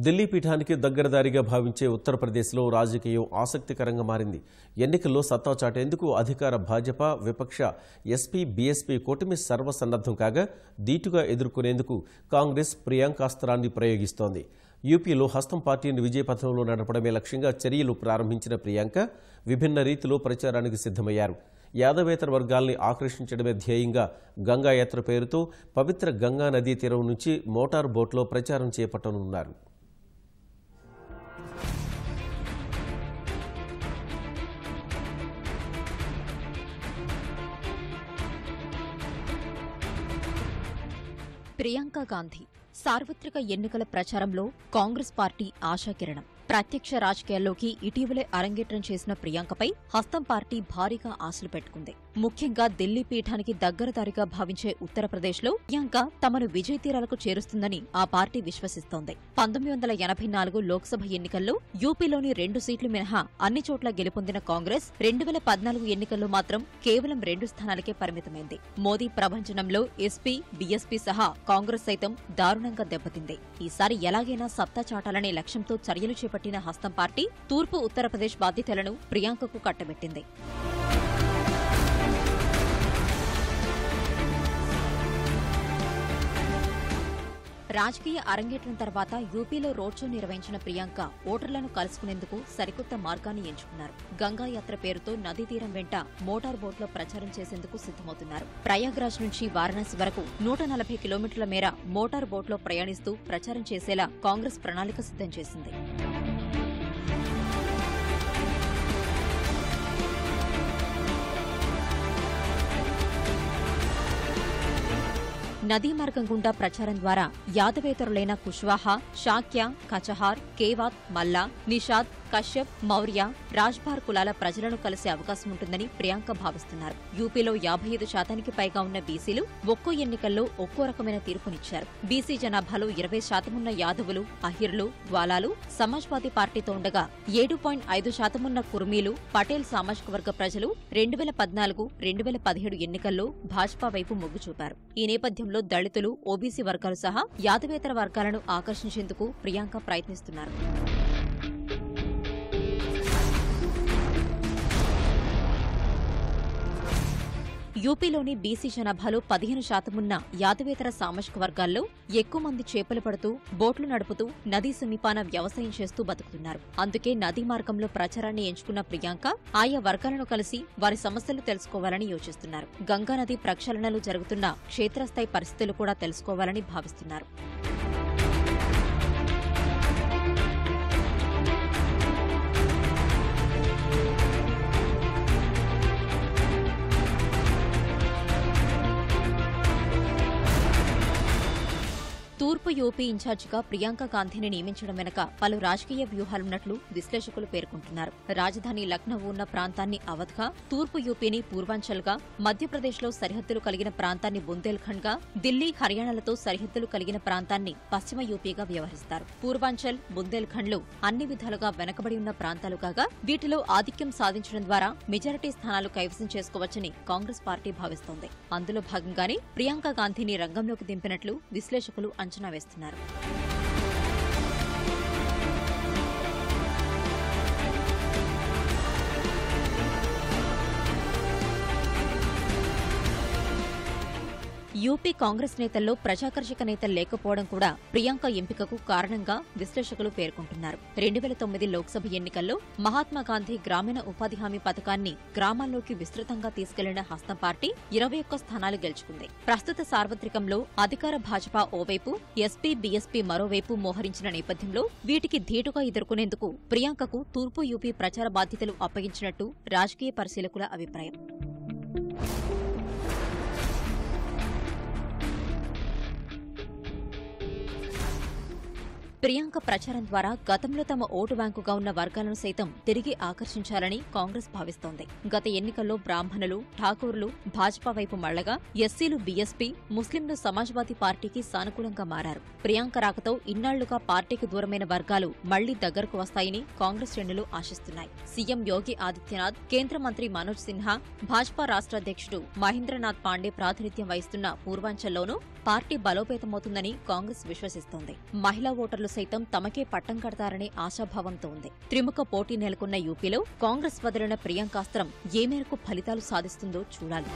ఢిల్లీ పీఠానికి దగ్గరదారిగా భావించే ఉత్తరప్రదేశ్లో రాజకీయం ఆసక్తికరంగా మారింది. ఎన్నికల్లో సత్తా చాటేందుకు అధికార భాజపా, విపక్ష ఎస్పీ, బీఎస్పీ కూటమి సర్వసన్నద్దం కాగా దీటుగా ఎదుర్కొనేందుకు కాంగ్రెస్ ప్రియాంకాస్త్రాన్ని ప్రయోగిస్తోంది. యూపీలో హస్తం పార్టీని విజయపథంలో నడపడమే లక్ష్యంగా చర్యలు ప్రారంభించిన ప్రియాంక విభిన్న రీతిలో ప్రచారానికి సిద్దమయ్యారు. యాదవేతర వర్గాల్ని ఆకర్షించడమే ధ్యేయంగా గంగాయాత్ర పేరుతో పవిత్ర గంగా నదీ తీరం నుంచి మోటారు బోట్లో ప్రచారం చేపట్టనున్నారు. ప్రియాంక గాంధీ సార్వత్రిక ఎన్నికల ప్రచారంలో కాంగ్రెస్ పార్టీ ఆశాకిరణం. ప్రత్యక్ష రాజకీయాల్లోకి ఇటీవలే అరంగేట్రం చేసిన ప్రియాంకపై హస్తం పార్టీ భారీగా ఆశలు పెట్టుకుంది. ముఖ్యంగా ఢిల్లీ పీఠానికి దగ్గరదారిగా భావించే ఉత్తరప్రదేశ్లో ప్రియాంక తమను విజయ తీరాలకు చేరుస్తుందని ఆ పార్టీ విశ్వసిస్తోంది. 1984 లోక్సభ ఎన్నికల్లో యూపీలోని 2 సీట్లు మినహా అన్ని చోట్ల గెలుపొందిన కాంగ్రెస్ 2014 ఎన్నికల్లో మాత్రం కేవలం 2 స్థానాలకే పరిమితమైంది. మోదీ ప్రభంజనంలో ఎస్పీ, బీఎస్పీ సహా కాంగ్రెస్ సైతం దారుణంగా దెబ్బతింది. ఈసారి ఎలాగైనా సత్తా చాటాలనే లక్ష్యంతో చర్యలు చేపట్టిన హస్తం పార్టీ తూర్పు ఉత్తరప్రదేశ్ బాధ్యతలను ప్రియాంకకు కట్టబెట్టింది. రాజకీయ అరంగేట్రం తర్వాత యూపీలో రోడ్ షో నిర్వహించిన ప్రియాంక ఓటర్లను కలుసుకునేందుకు సరికొత్త మార్గాన్ని ఎంచుకున్నారు. గంగాయాత్ర పేరుతో నదీ తీరం వెంట మోటార్ బోట్లో ప్రచారం చేసేందుకు సిద్దమవుతున్నారు. ప్రయాగ్రాజ్ నుంచి వారణాసి వరకు 140 కిలోమీటర్ల మేర మోటార్ బోట్లో ప్రయాణిస్తూ ప్రచారం చేసేలా కాంగ్రెస్ ప్రణాళిక సిద్దం చేసింది. నదీ మార్గం గుండా ప్రచారం ద్వారా యాదవేతరులైన కుష్వాహా, శాక్య, కచహార్, కేవాత్, మల్లా, నిషాద్, కశ్యప్, మౌర్య, రాజ్భార్ కులాల ప్రజలను కలిసే అవకాశం ఉంటుందని ప్రియాంక భావిస్తున్నారు. యూపీలో 55% పైగా ఉన్న బీసీలు ఒక్కో ఎన్నికల్లో ఒక్కో రకమైన తీర్పునిచ్చారు. బీసీ జనాభాలో 20% ఉన్న యాదవులు, అహిర్లు, గ్వాలాలు సమాజ్వాదీ పార్టీతో ఉండగా 7.5% ఉన్న కుర్మీలు, పటేల్ సామాజిక వర్గ ప్రజలు 2014-2017 ఎన్నికల్లో భాజపా వైపు మొగ్గు చూపారు. ఈ నేపథ్యంలో దళితులు, ఓబీసీ వర్గాలు సహా యాదవేతర వర్గాలను ఆకర్షించేందుకు ప్రియాంక ప్రయత్నిస్తున్నారు. యూపీలోని బీసీ జనాభాలో 15% ఉన్న యాదవేతర సామాజిక వర్గాల్లో ఎక్కువ మంది చేపలు పడుతూ, బోట్లు నడుపుతూ, నదీ సమీపాన వ్యవసాయం చేస్తూ బతుకుతున్నారు. అందుకే నదీ మార్గంలో ప్రచారాన్ని ఎంచుకున్న ప్రియాంక ఆయా వర్గాలను కలిసి వారి సమస్యలు తెలుసుకోవాలని యోచిస్తున్నారు. గంగానది ప్రక్షాళనలు జరుగుతున్న క్షేత్రస్థాయి పరిస్థితులు కూడా తెలుసుకోవాలని భావిస్తున్నారు. తూర్పు యూపీ ఇన్ఛార్జిగా ప్రియాంక గాంధీని నియమించడం వెనుక పలు రాజకీయ వ్యూహాలున్నట్లు విశ్లేషకులు పేర్కొంటున్నారు. రాజధాని లక్నో ఉన్న ప్రాంతాన్ని అవధ్గా, తూర్పు యూపీని పూర్వాంచల్గా, మధ్యప్రదేశ్లో సరిహద్దులు కలిగిన ప్రాంతాన్ని బుందేల్ఖండ్గా, ఢిల్లీ, హర్యానాలతో సరిహద్దులు కలిగిన ప్రాంతాన్ని పశ్చిమ యూపీగా వ్యవహరిస్తారు. పూర్వాంచల్, బుందేల్ఖండ్లు అన్ని విధాలుగా వెనకబడి ఉన్న ప్రాంతాలు కాగా వీటిలో ఆధిక్యం సాధించడం ద్వారా మెజారిటీ స్థానాలు కైవసం చేసుకోవచ్చని కాంగ్రెస్ పార్టీ భావిస్తోంది. అందులో భాగంగానే ప్రియాంక గాంధీని రంగంలోకి దింపినట్లు విశ్లేషకులు అంచనా వేస్తున్నారు. యూపీ కాంగ్రెస్ నేతల్లో ప్రజాకర్షక నేతలు లేకపోవడం కూడా ప్రియాంక ఎంపికకు కారణంగా విశ్లేషకులు పేర్కొంటున్నారు. 2009 లోక్సభ ఎన్నికల్లో మహాత్మాగాంధీ గ్రామీణ ఉపాధి హామీ పథకాన్ని గ్రామాల్లోకి విస్తృతంగా తీసుకెళ్లిన హస్తం పార్టీ 21 స్థానాలు గెలుచుకుంది. ప్రస్తుత సార్వత్రికంలో అధికార భాజపా ఓవైపు, ఎస్పీ, బీఎస్పీ మరోవైపు మోహరించిన నేపథ్యంలో వీటికి ధీటుగా ఎదుర్కొనేందుకు ప్రియాంకకు తూర్పు యూపీ ప్రచార బాధ్యతలు అప్పగించినట్టు రాజకీయ పరిశీలకుల అభిప్రాయం. ప్రియాంక ప్రచారం ద్వారా గతంలో తమ ఓటు బ్యాంకుగా ఉన్న వర్గాలను సైతం తిరిగి ఆకర్షించాలని కాంగ్రెస్ భావిస్తోంది. గత ఎన్నికల్లో బ్రాహ్మణులు, ఠాకూర్లు భాజపా వైపు మళ్లగా ఎస్సీలు బీఎస్పీ, ముస్లింలు సమాజ్వాదీ పార్టీకి సానుకూలంగా మారారు. ప్రియాంక రాకతో ఇన్నాళ్లుగా పార్టీకి దూరమైన వర్గాలు మళ్లీ దగ్గరకు వస్తాయని కాంగ్రెస్ శ్రేణులు ఆశిస్తున్నాయి. సీఎం యోగి ఆదిత్యనాథ్, కేంద్ర మంత్రి మనోజ్ సిన్హా, భాజపా రాష్ట్ర అధ్యక్షుడు మహేంద్రనాథ్ పాండే ప్రాతినిధ్యం వహిస్తున్న పూర్వాంచల్లోనూ పార్టీ బలోపేతమవుతుందని కాంగ్రెస్ విశ్వసిస్తోంది. మహిళా ఓటర్లు ప్రజలు సైతం తమకే పట్టం కడతారనే ఆశాభావంతో ఉంది. త్రిముఖ పోటీ నెలకొన్న యూపీలో కాంగ్రెస్ వదిలిన ప్రియాంకాస్త్రం ఏ మేరకు ఫలితాలు సాధిస్తుందో చూడాలి.